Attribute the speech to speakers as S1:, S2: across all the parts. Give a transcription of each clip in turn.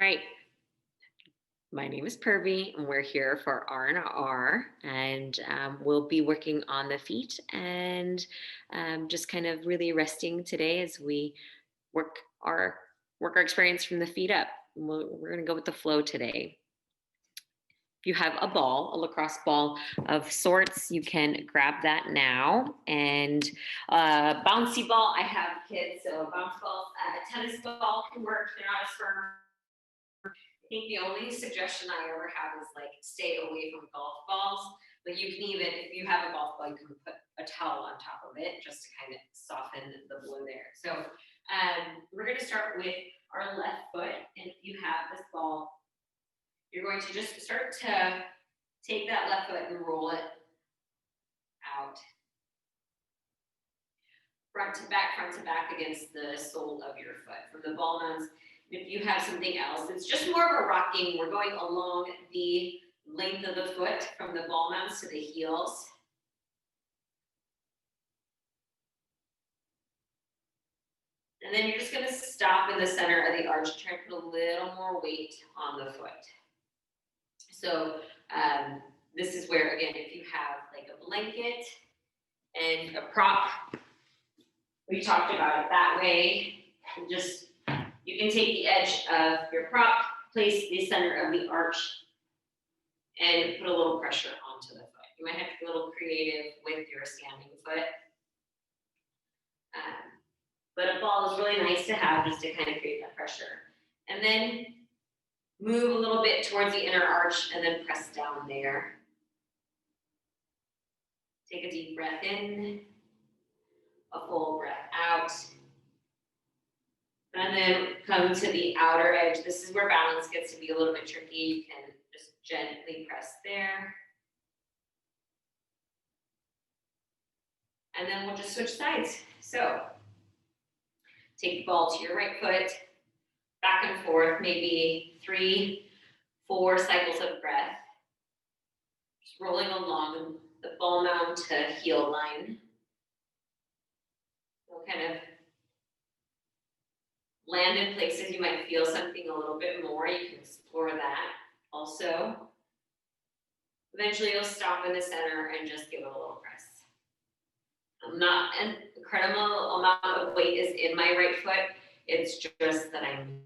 S1: right. My name is Purvi, and we're here for R&R, and we'll be working on the feet and just kind of really resting today as we work our work our experience from the feet up. We're going to go with the flow today. If you have a ball, a lacrosse ball of sorts, you can grab that now. And bouncy ball, I have kids, so bounce balls, tennis ball can work. They're not as firm. I think the only suggestion I ever have is like stay away from golf balls. But you can even, if you have a golf ball, you can put a towel on top of it just to kind of soften the blow there. So we're going to start with our left foot. And if you have this ball, you're going to just start to take that left foot and roll it out. Front to back against the sole of your foot from the ball mounds. If you have something else, it's just more of a rocking. We're going along the length of the foot from the ball mounds to the heels. And then you're just going to stop in the center of the arch, try to put a little more weight on the foot. So this is where, again, if you have like a blanket and a prop, we talked about it that way. Just you can take the edge of your prop, place the center of the arch, and put a little pressure onto the foot. You might have to be a little creative with your standing foot. But a ball is really nice to have just to kind of create that pressure. And then move a little bit towards the inner arch and then press down there. Take a deep breath in, a full breath out. And then come to the outer edge. This is where balance gets to be a little bit tricky. You can just gently press there. And then we'll just switch sides. So take the ball to your right foot, back and forth, maybe 3, 4 cycles of breath. Just rolling along the ball mound to heel line. We'll kind of land in places you might feel something a little bit more. You can explore that also. Eventually you'll stop in the center and just give it a little press. Not an incredible amount of weight is in my right foot. It's just that I'm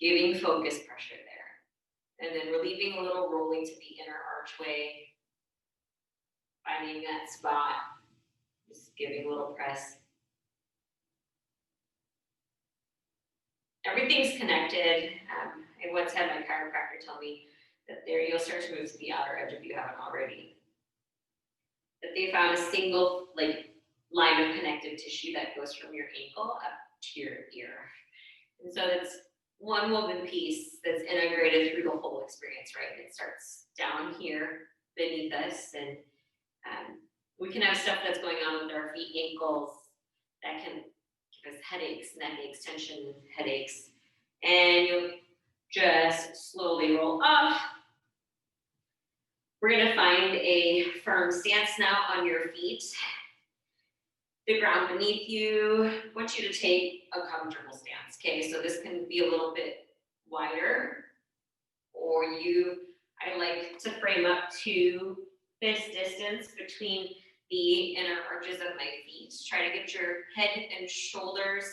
S1: giving focus pressure there. And then relieving a little rolling to the inner archway. Finding that spot. Just giving a little press. Everything's connected. I once had my chiropractor tell me that there you'll start to move to the outer edge if you haven't already. That they found a single line of connective tissue that goes from your ankle up to your ear. And so that's one woven piece that's integrated through the whole experience, right? It starts down here beneath us, and we can have stuff that's going on with our feet, ankles, that can give us headaches, neck aches, tension headaches, and you'll just slowly roll up. We're going to find a firm stance now on your feet. The ground beneath you. I want you to take a comfortable stance. Okay, so this can be a little bit wider, or I like to frame up to this distance between the inner arches of my feet. Try to get your head and shoulders.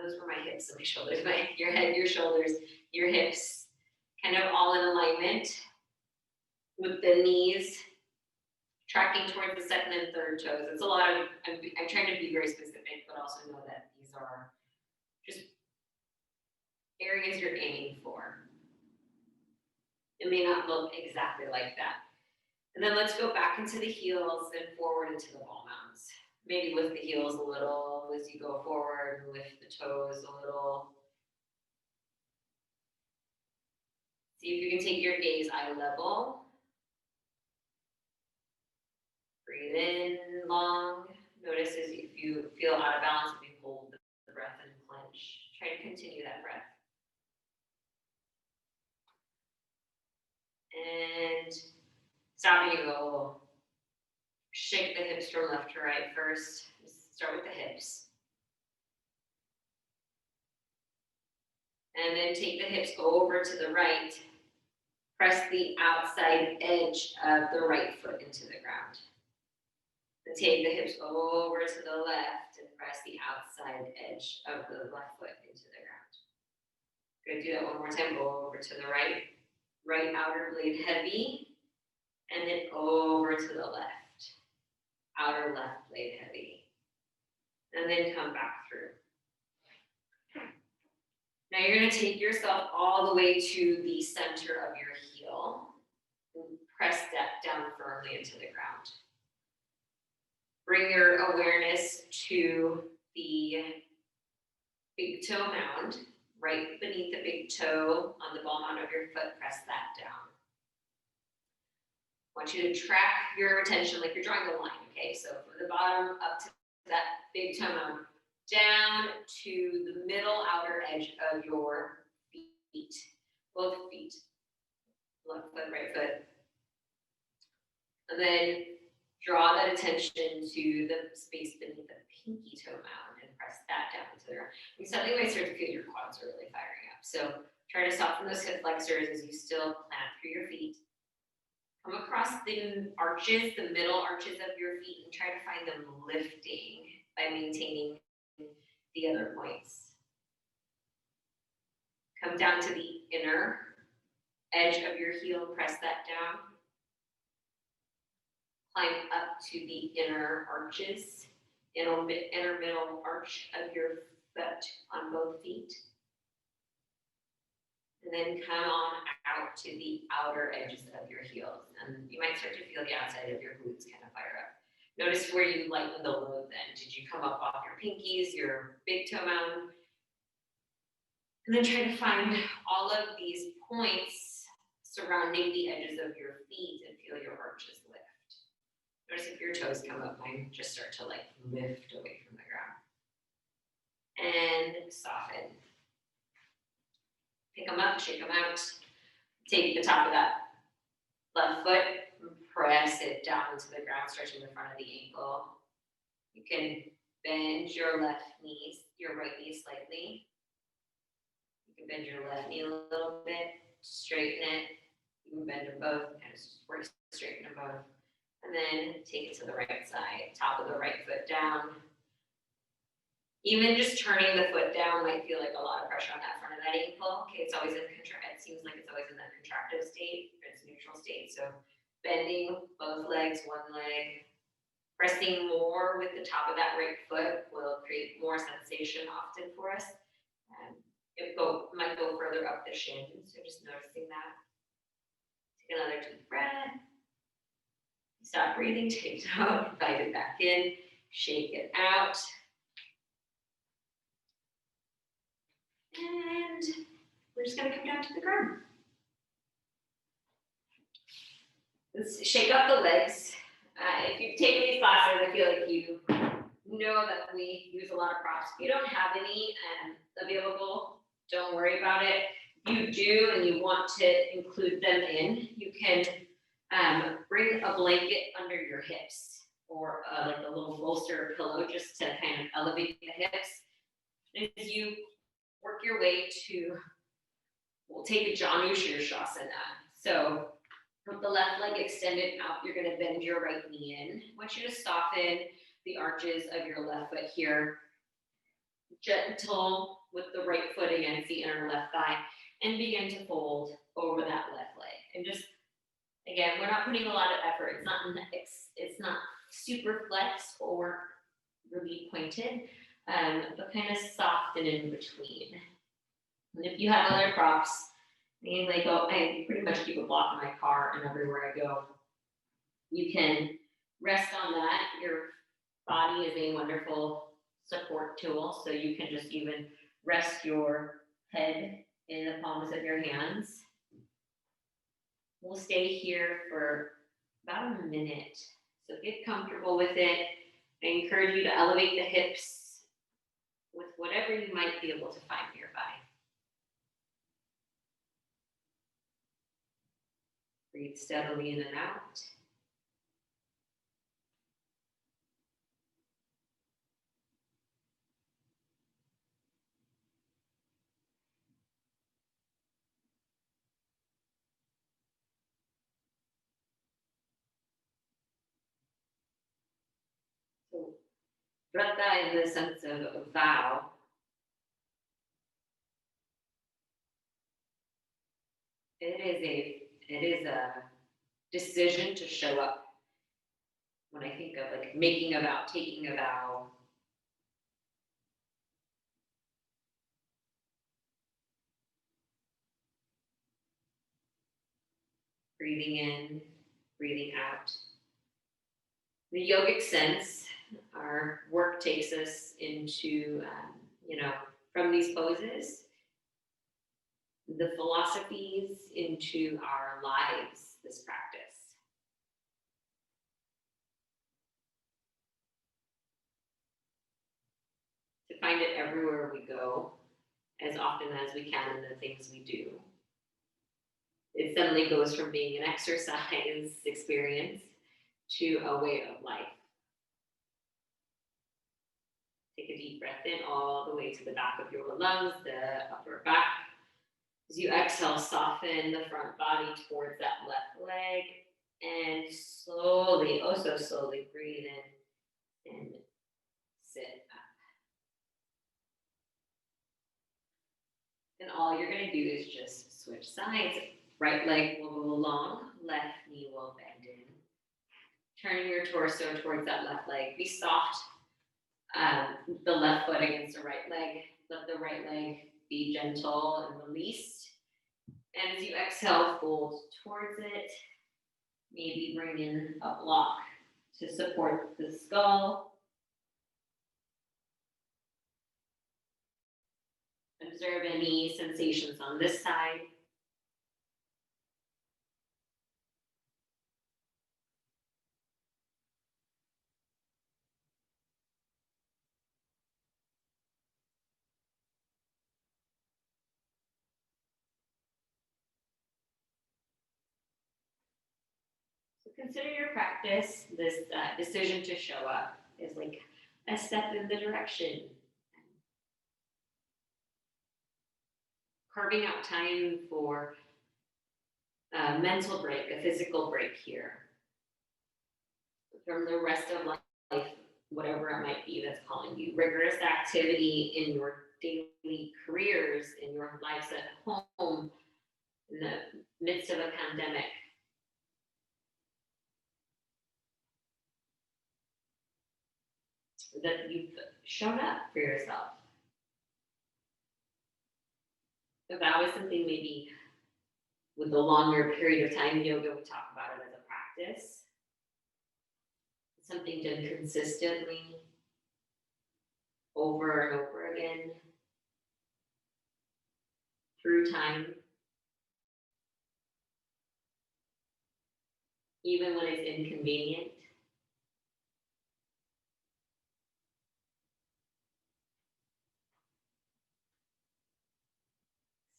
S1: Those were my hips and my shoulders. Your head, your shoulders, your hips, kind of all in alignment with the knees tracking towards the second and third toes. It's a lot of, I'm trying to be very specific, but also know that these are just areas you're aiming for. It may not look exactly like that. And then let's go back into the heels and forward into the ball mounds. Maybe lift the heels a little as you go forward, lift the toes a little. See if you can take your gaze eye level. Breathe in long. Notice as if you feel out of balance, if you hold the breath and clench. Try to continue that breath. And stop and you go. Shake the hips from left to right first. Start with the hips. And then take the hips over to the right. Press the outside edge of the right foot into the ground. Then take the hips over to the left and press the outside edge of the left foot into the ground. Good, do that one more time. Go over to the right. Right outer blade heavy. And then over to the left. Outer left blade heavy. And then come back through. Now you're going to take yourself all the way to the center of your heel and press that down firmly into the ground. Bring your awareness to the big toe mound, right beneath the big toe on the ball mound of your foot. Press that down. I want you to track your attention like you're drawing a line, okay? So from the bottom up to that big toe mound, down to the middle outer edge of your feet, both feet, left foot, right foot. And then draw that attention to the space beneath the pinky toe mound and press that down into the ground. You suddenly might start to feel your quads are really firing up. So try to soften those hip flexors as you still plant through your feet. Come across the arches, the middle arches of your feet, and try to find them lifting by maintaining the other points. Come down to the inner edge of your heel, press that down. Climb up to the inner arches, inner middle arch of your foot on both feet. And then come on out to the outer edges of your heels. And you might start to feel the outside of your glutes kind of fire up. Notice where you lighten the load then. Did you come up off your pinkies, your big toe mound? And then try to find all of these points surrounding the edges of your feet and feel your arches lift. Notice if your toes come up, mine just start to like lift away from the ground. And soften. Pick them up, shake them out. Take the top of that left foot, press it down into the ground, stretching the front of the ankle. You can bend your left knee, your right knee slightly. You can bend your left knee a little bit, straighten it. You can bend them both, kind of straighten them both. And then take it to the right side, top of the right foot down. Even just turning the foot down might feel like a lot of pressure on that front of that ankle. Okay, it's always in it seems like it's always in that contractive state, or its neutral state. So bending both legs, one leg, pressing more with the top of that right foot will create more sensation often for us. It might go further up the shin, so just noticing that. Take another deep breath. Stop breathing, take it out, invite it back in, shake it out. And we're just gonna come down to the ground. Let's shake up the legs. If you've taken these classes, I feel like you know that we use a lot of props. If you don't have any available, don't worry about it. If you do and you want to include them in, you can bring a blanket under your hips or like a little bolster or pillow just to kind of elevate the hips. And as you work your way to, we'll take a Janu Shirshasana. So with the left leg extended out, you're going to bend your right knee in. I want you to soften the arches of your left foot here. Gentle with the right foot against the inner left thigh and begin to fold over that left leg. And just, again, we're not putting a lot of effort. It's not super flex or really pointed, but kind of soft and in between. And if you have other props, I pretty much keep a block in my car and everywhere I go. You can rest on that. Your body is a wonderful support tool, so you can just even rest your head in the palms of your hands. We'll stay here for about a minute. So get comfortable with it. I encourage you to elevate the hips with whatever you might be able to find nearby. Breathe steadily in and out. Vrata in the sense of vow. It is a decision to show up. When I think of like making a vow, taking a vow, breathing in, breathing out. The yogic sense, our work takes us into, from these poses, the philosophies into our lives, this practice. To find it everywhere we go, as often as we can in the things we do. It suddenly goes from being an exercise experience to a way of life. Take a deep breath in all the way to the back of your lungs, the upper back. As you exhale, soften the front body towards that left leg and slowly, oh so slowly, breathe in and sit up. And all you're going to do is just switch sides. Right leg will go long, left knee will bend in. Turn your torso towards that left leg. Be soft. The left foot against the right leg. Let the right leg be gentle and released. And as you exhale, fold towards it. Maybe bring in a block to support the skull. Observe any sensations on this side. So consider your practice, this decision to show up is like a step in the direction. Carving out time for a mental break, a physical break here from the rest of life, whatever it might be that's calling you. Rigorous activity in your daily careers, in your lives at home, in the midst of a pandemic. That you've shown up for yourself. If that was something maybe with a longer period of time, yoga would talk about it as a practice. Something done consistently over and over again through time. Even when it's inconvenient.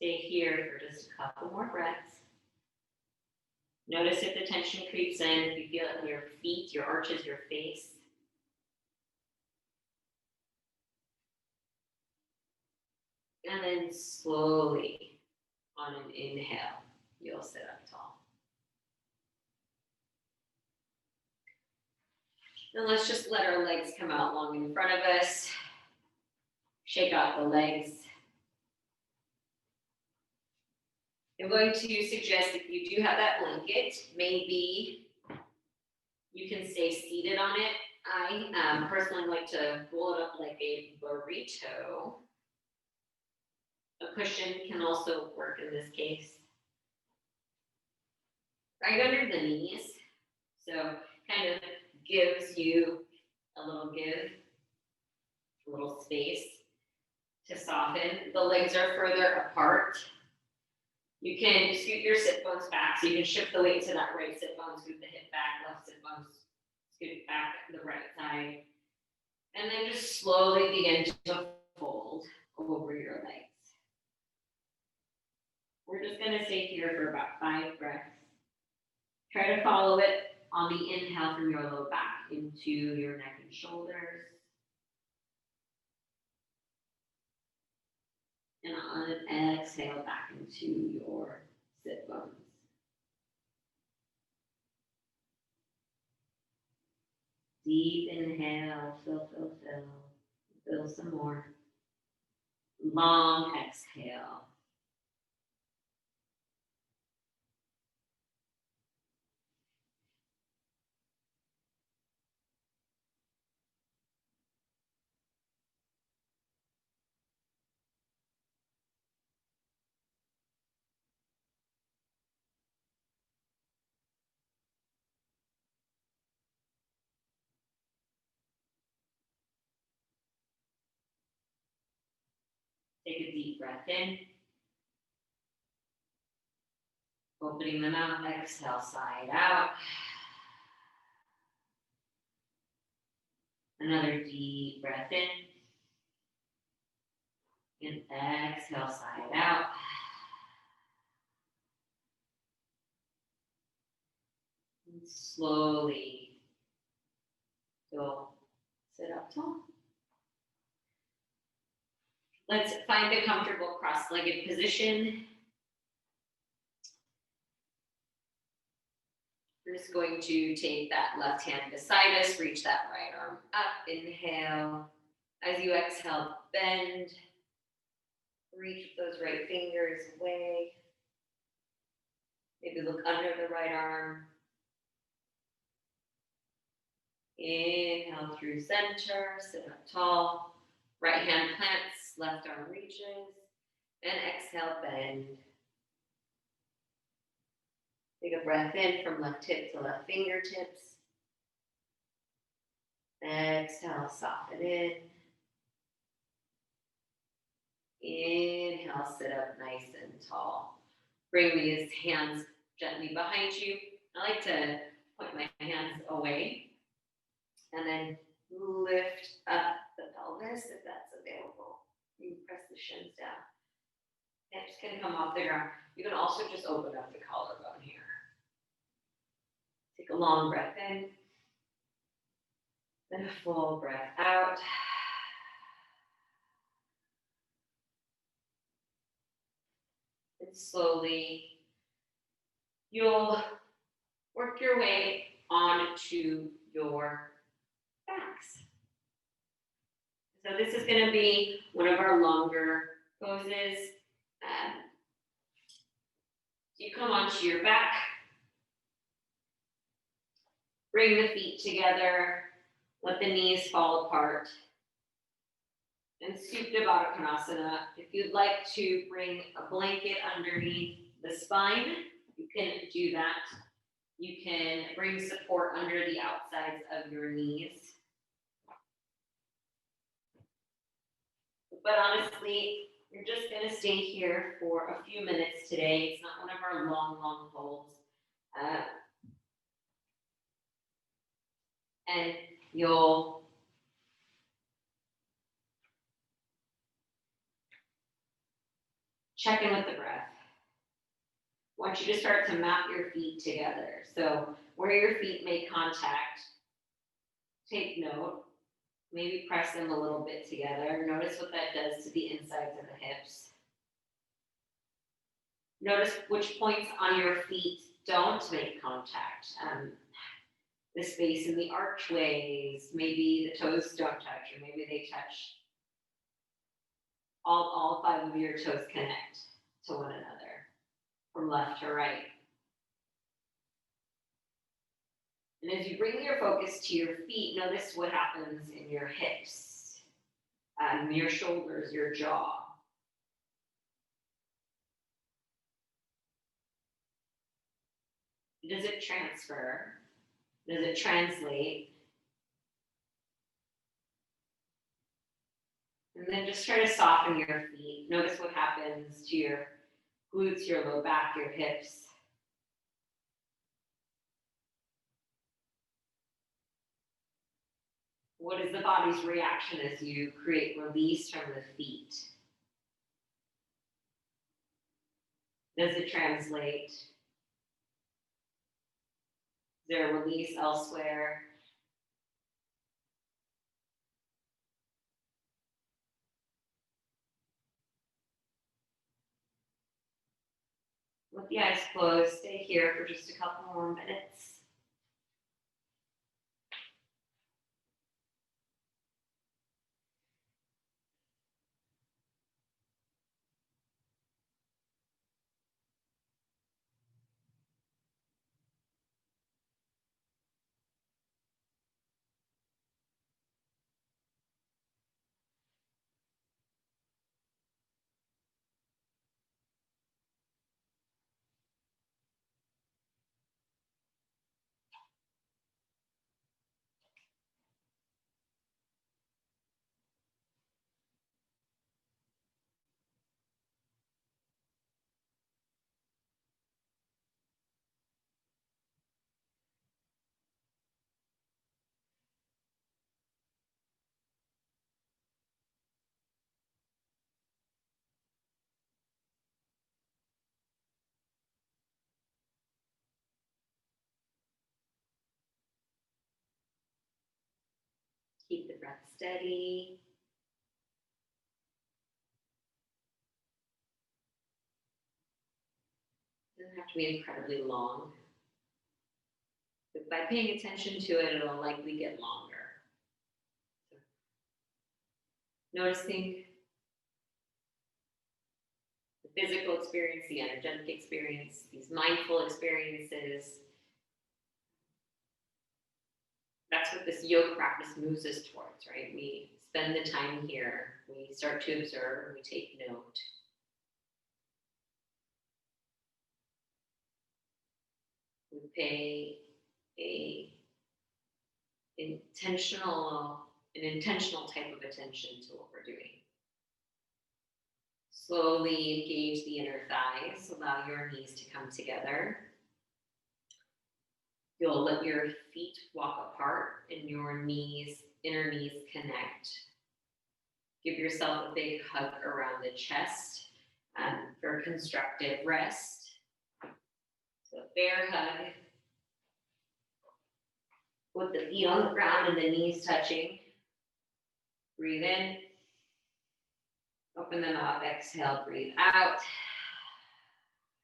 S1: Stay here for just a couple more breaths. Notice if the tension creeps in, if you feel it in your feet, your arches, your face. And then slowly, on an inhale, you'll sit up tall. Then let's just let our legs come out long in front of us. Shake out the legs. I'm going to suggest if you do have that blanket, maybe you can stay seated on it. I personally like to roll it up like a burrito. A cushion can also work in this case. Right under the knees. So kind of gives you a little give, a little space to soften. The legs are further apart. You can scoot your sit bones back, so you can shift the weight to that right sit bone, scoot the hip back, left sit bone, scoot back to the right side. And then just slowly begin to fold over your legs. We're just going to stay here for about 5 breaths. Try to follow it on the inhale from your low back into your neck and shoulders. And on an exhale back into your sit bones. Deep inhale, fill, fill, fill. Fill some more. Long exhale. Take a deep breath in. Opening the mouth, exhale, side out. Another deep breath in. And exhale, side out. And slowly go sit up tall. Let's find a comfortable cross-legged position. We're just going to take that left hand beside us, reach that right arm up, inhale. As you exhale, bend, reach those right fingers away. Maybe look under the right arm. Inhale through center, sit up tall. Right hand plants, left arm reaches. And exhale, bend. Take a breath in from left hip to left fingertips. Exhale, soften in. Inhale, sit up nice and tall. Bring these hands gently behind you. I like to point my hands away and then lift up the pelvis if that's available. You can press the shins down. Hips can come off the ground. You can also just open up the collarbone here. Take a long breath in. Then a full breath out. And slowly, you'll work your way onto your backs. So this is going to be one of our longer poses. You come onto your back, bring the feet together, let the knees fall apart, and Supta Baddha Konasana. If you'd like to bring a blanket underneath the spine, you can do that. You can bring support under the outsides of your knees. But honestly, you're just going to stay here for a few minutes today. It's not one of our long holds. And you'll check in with the breath. I want you to start to map your feet together. So where your feet make contact, take note. Maybe press them a little bit together. Notice what that does to the insides of the hips. Notice which points on your feet don't make contact. The space in the archways, maybe the toes don't touch, or maybe they touch. All 5 of your toes connect to one another, from left to right. And as you bring your focus to your feet, notice what happens in your hips, your shoulders, your jaw. Does it transfer? Does it translate? And then just try to soften your feet. Notice what happens to your glutes, your low back, your hips. What is the body's reaction as you create release from the feet? Does it translate? Is there a release elsewhere? With the eyes closed, stay here for just a couple more minutes. breath steady. Doesn't have to be incredibly long. But by paying attention to it, it'll likely get longer. So, noticing the physical experience, the energetic experience, these mindful experiences. That's what this yoga practice moves us towards, right? We spend the time here, we start to observe, we take note. We pay an intentional type of attention to what we're doing. Slowly engage the inner thighs, allow your knees to come together. You'll let your feet walk apart and your inner knees connect. Give yourself a big hug around the chest for constructive rest. So bear hug with the feet on the ground and the knees touching. Breathe in. Open them up. Exhale, breathe out.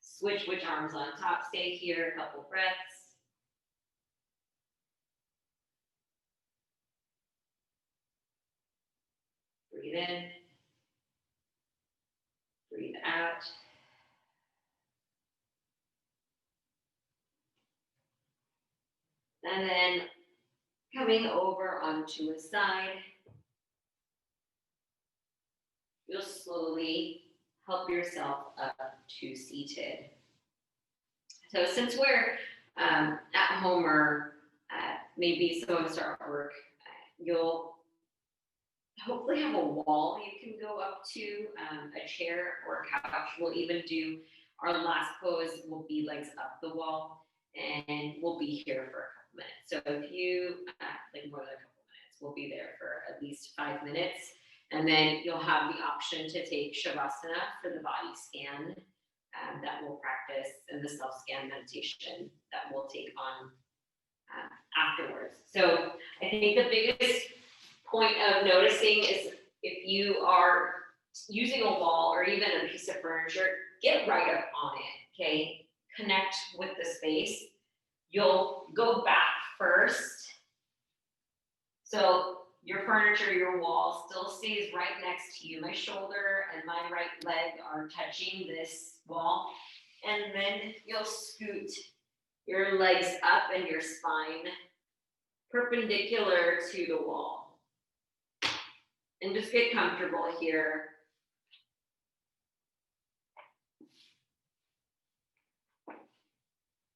S1: Switch which arms on top. Stay here, a couple breaths. Breathe in. Breathe out. And then coming over onto a side, you'll slowly help yourself up to seated. So since we're at home or maybe some of us are at work, you'll hopefully have a wall you can go up to, a chair or a couch. We'll even do our last pose will be legs up the wall, and we'll be here for a couple minutes. So if you, like more than a couple minutes, we'll be there for at least 5 minutes. And then you'll have the option to take Shavasana for the body scan that we'll practice, and the self-scan meditation that we'll take on afterwards. So I think the biggest point of noticing is if you are using a wall or even a piece of furniture, get right up on it, okay? Connect with the space. You'll go back first. So your furniture, your wall still stays right next to you. My shoulder and my right leg are touching this wall. And then you'll scoot your legs up and your spine perpendicular to the wall. And just get comfortable here.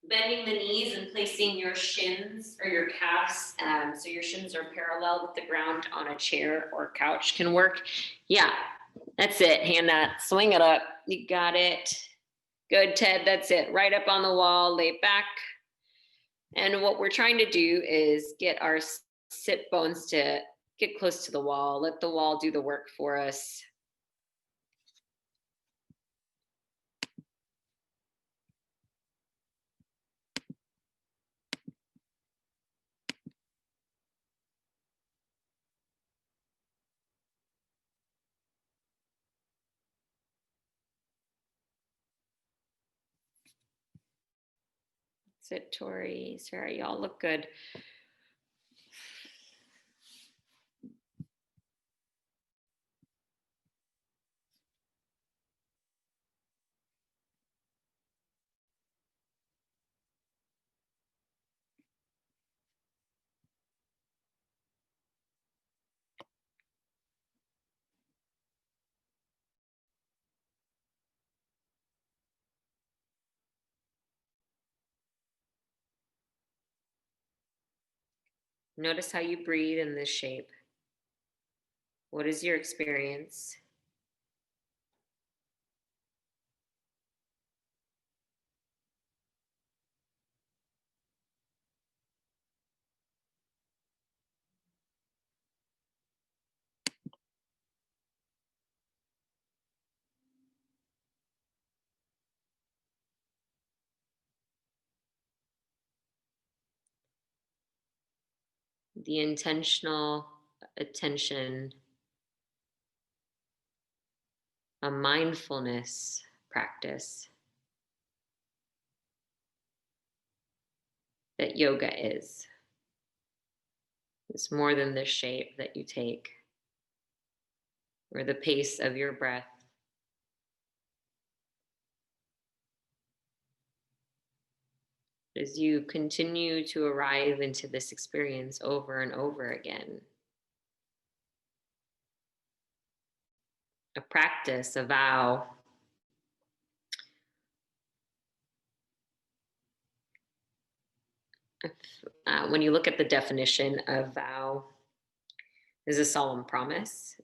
S1: Bending the knees and placing your shins or your calves, so your shins are parallel with the ground on a chair or couch can work. Yeah, that's it. Hand that, swing it up. You got it. Good, Ted, that's it. Right up on the wall, lay back. And what we're trying to do is get our sit bones to get close to the wall. Let the wall do the work for us. Sit, Tori, Sarah, y'all look good. Notice how you breathe in this shape. What is your experience? The intentional
S2: attention, a mindfulness practice that yoga is. It's more than the shape that you take or the pace of your breath. As you continue to arrive into this experience over and over again, a practice, a vow, when you look at the definition of vow, is a solemn promise.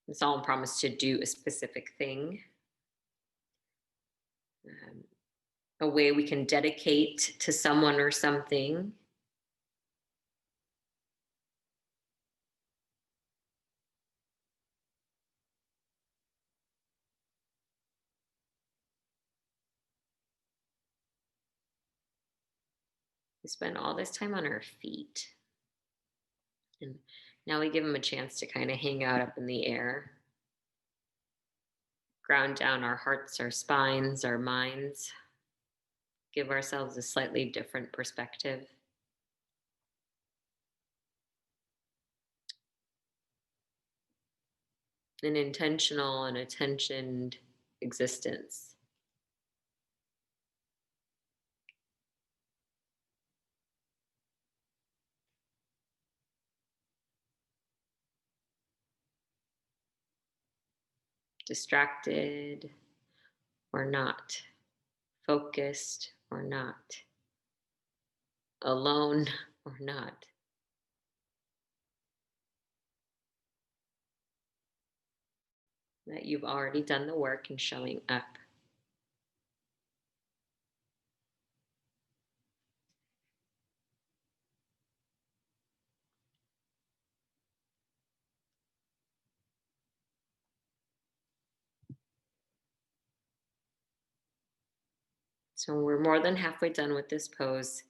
S2: A solemn promise to do a specific thing. A way we can dedicate to someone or something. We spend all this time on our feet. And now we give them a chance to kind of hang out up in the air. Ground down our hearts, our spines, our minds. Give ourselves a slightly different perspective. An intentional and attentioned existence. Distracted or not, focused or not, alone or not. That you've already done the work in showing up. So we're more than halfway done with this pose.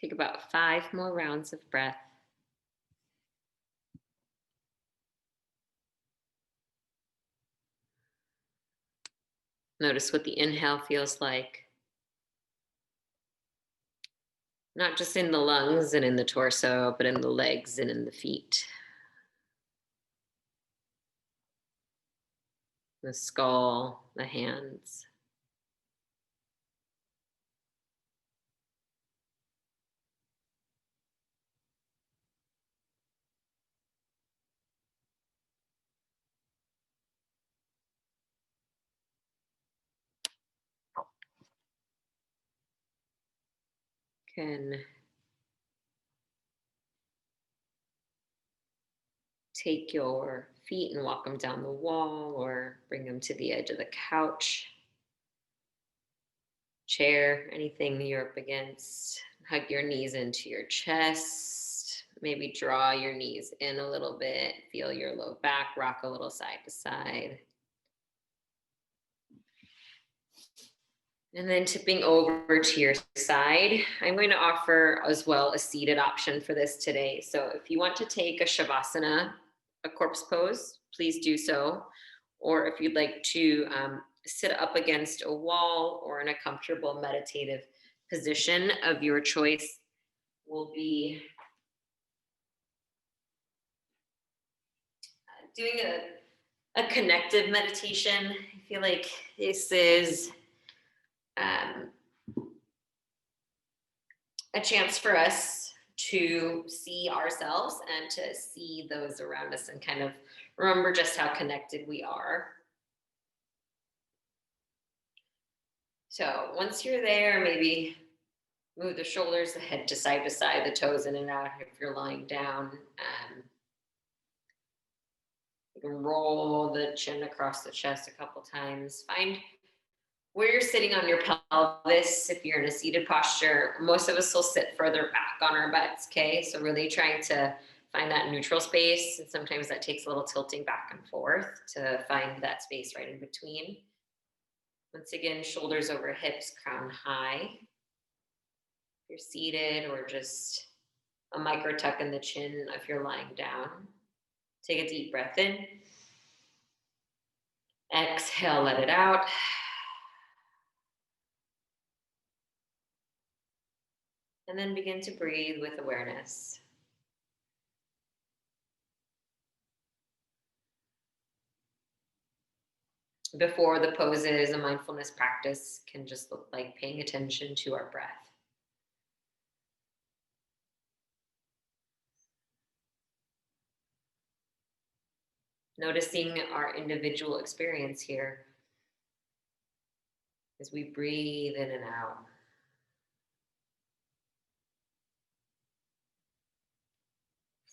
S2: Take about 5 more rounds of breath. Notice what the inhale feels like. Not just in the lungs and in the torso, but in the legs and in the feet. The skull, the hands. can take your feet and walk them down the wall or bring them to the edge of the couch, chair, anything you're up against. Hug your knees into your chest. Maybe draw your knees in a little bit. Feel your low back rock a little side to side. And then tipping over to your side, I'm going to offer as well a seated option for this today. So if you want to take a Shavasana, a corpse pose, please do so. Or if you'd like to sit up against a wall or in a comfortable meditative position of your choice, we'll be doing a connective meditation. I feel like this is a chance for us to see ourselves and to see those around us and kind of remember just how connected we are. So once you're there, maybe move the shoulders, the head to side, the toes in and out if you're lying down. You can roll the chin across the chest a couple times. Find where you're sitting on your pelvis. If you're in a seated posture, most of us will sit further back on our butts, okay? So really trying to find that neutral space. And sometimes that takes a little tilting back and forth to find that space right in between. Once again, shoulders over hips, crown high. If you're seated, or just a micro tuck in the chin if you're lying down. Take a deep breath in. Exhale, let it out. And then begin to breathe with awareness. Before the poses, a mindfulness practice can just look like paying attention to our breath. Noticing our individual experience here as we breathe in and out.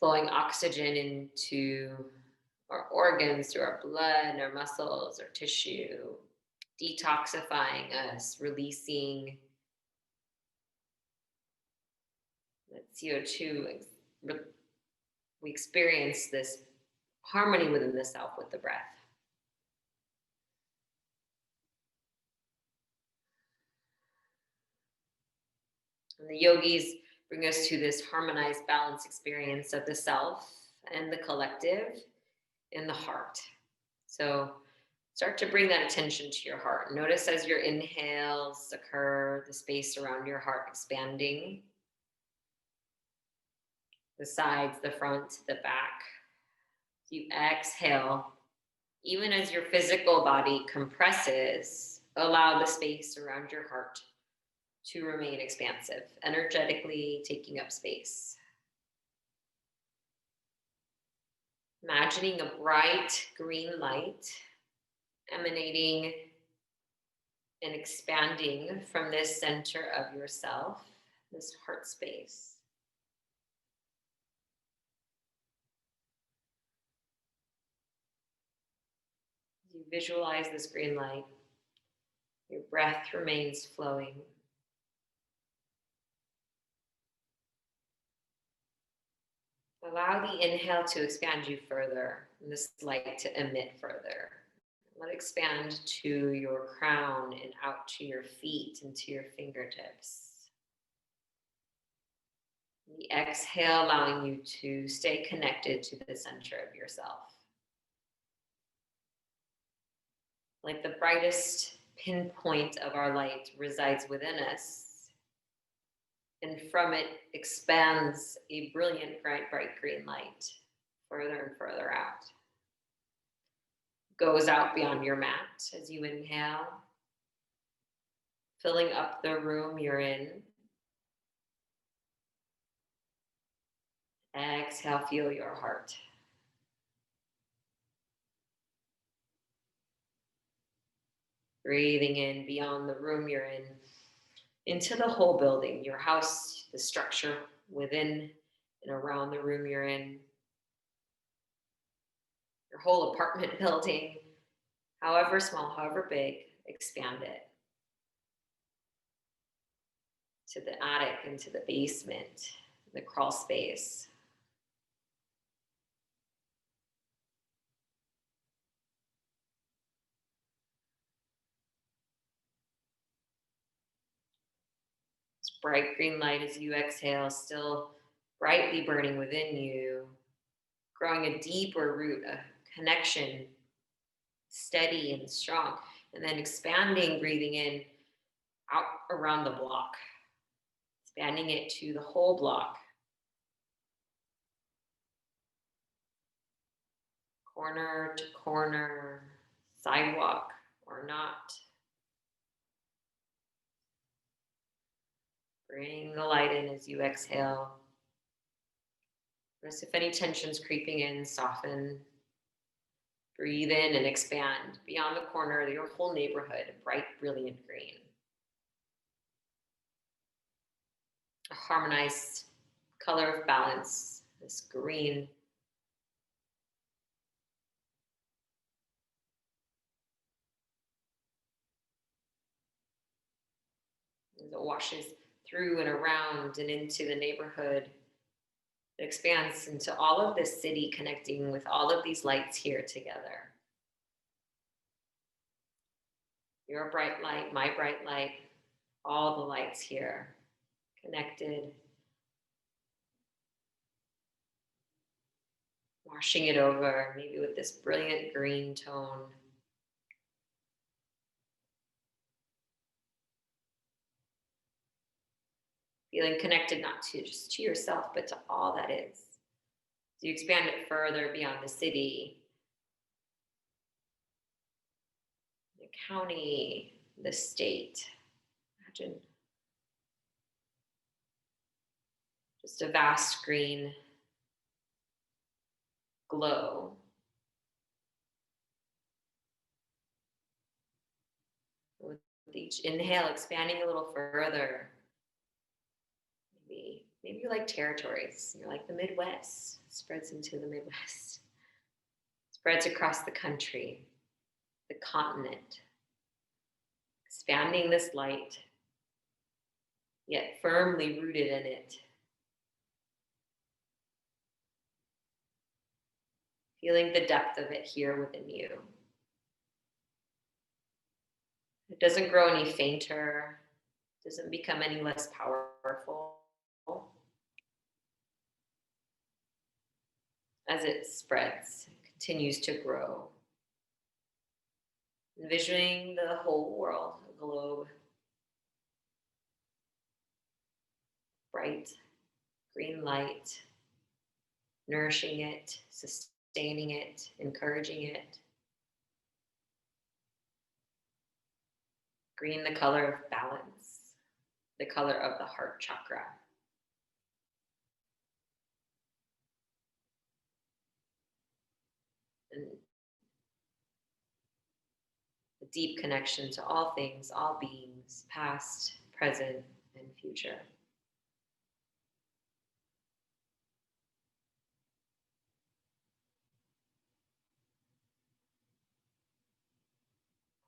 S2: Flowing oxygen into our organs through our blood, our muscles, our tissue, detoxifying us, releasing that CO2. We experience this harmony within the self with the breath. And the yogis bring us to this harmonized, balanced experience of the self and the collective in the heart. So start to bring that attention to your heart. Notice as your inhales occur, the space around your heart expanding. The sides, the front, the back. You exhale, even as your physical body compresses, allow the space around your heart to remain expansive, energetically taking up space. Imagining a bright green light emanating and expanding from this center of yourself, this heart space. You visualize this green light. Your breath remains flowing. Allow the inhale to expand you further, and this light to emit further. Let it expand to your crown and out to your feet and to your fingertips. The exhale allowing you to stay connected to the center of yourself. Like the brightest pinpoint of our light resides within us, and from it expands a brilliant, bright green light further and further out. Goes out beyond your mat as you inhale, filling up the room you're in. Exhale, feel your heart. Breathing in beyond the room you're in. into the whole building, your house, the structure within and around the room you're in, your whole apartment building, however small, however big, expand it to the attic, into the basement, the crawl space. This bright green light as you exhale, still brightly burning within you, growing a deeper root, a connection, steady and strong, and then expanding, breathing in, out around the block, expanding it to the whole block, corner to corner, sidewalk or not. Bring the light in as you exhale. Notice if any tension's creeping in, soften. Breathe in and expand beyond the corner, your whole neighborhood, bright, brilliant green. A harmonized color of balance, this green. As it washes through and around and into the neighborhood, it expands into all of this city, connecting with all of these lights here together. Your bright light, my bright light, all the lights here connected. Washing it over, maybe with this brilliant green tone. Feeling connected not to just to yourself, but to all that is. So you expand it further beyond the city, the county, the state. Imagine just a vast green glow. With each inhale, expanding a little further. Maybe you like territories. You're like the Midwest. It spreads into the Midwest. Spreads across the country, the continent. Expanding this light, yet firmly rooted in it. Feeling the depth of it here within you. It doesn't grow any fainter, doesn't become any less powerful. As it spreads, it continues to grow. Envisioning the whole world, a globe. Bright green light, nourishing it, sustaining it, encouraging it. Green, the color of balance, the color of the heart chakra. And a deep connection to all things, all beings, past, present, and future.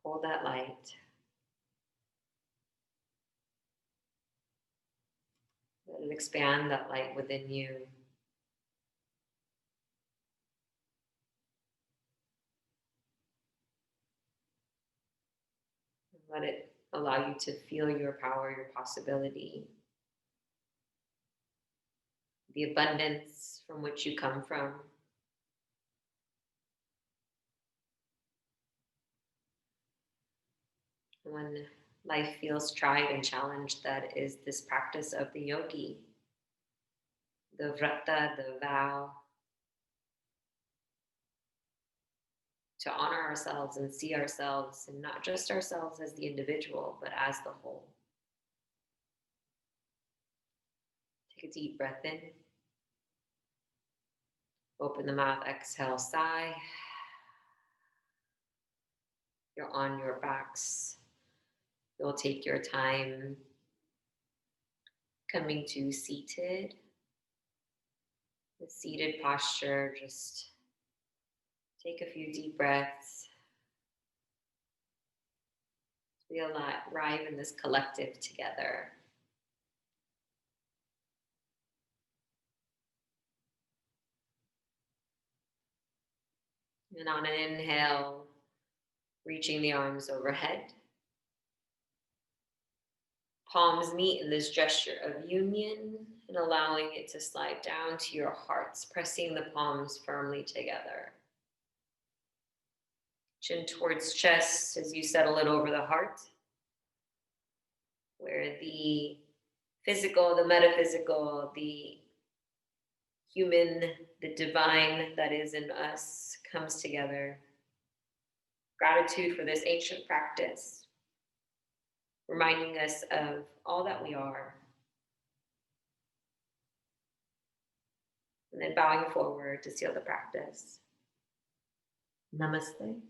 S2: Hold that light. Let it expand that light within you. Let it allow you to feel your power, your possibility, the abundance from which you come from. When life feels tried and challenged, that is this practice of the yogi, the vrata, the vow, to honor ourselves and see ourselves, and not just ourselves as the individual, but as the whole. Take a deep breath in. Open the mouth, exhale, sigh. You're on your backs. You'll take your time Coming to seated. The seated posture, just take a few deep breaths. We arrive in this collective together. And on an inhale, reaching the arms overhead. Palms meet in this gesture of union and allowing it to slide down to your hearts, pressing the palms firmly together. Chin towards chest as you settle it over the heart, where the physical, the metaphysical, the human, the divine that is in us comes together. Gratitude for this ancient practice, reminding us of all that we are. And then bowing forward to seal the practice. Namaste.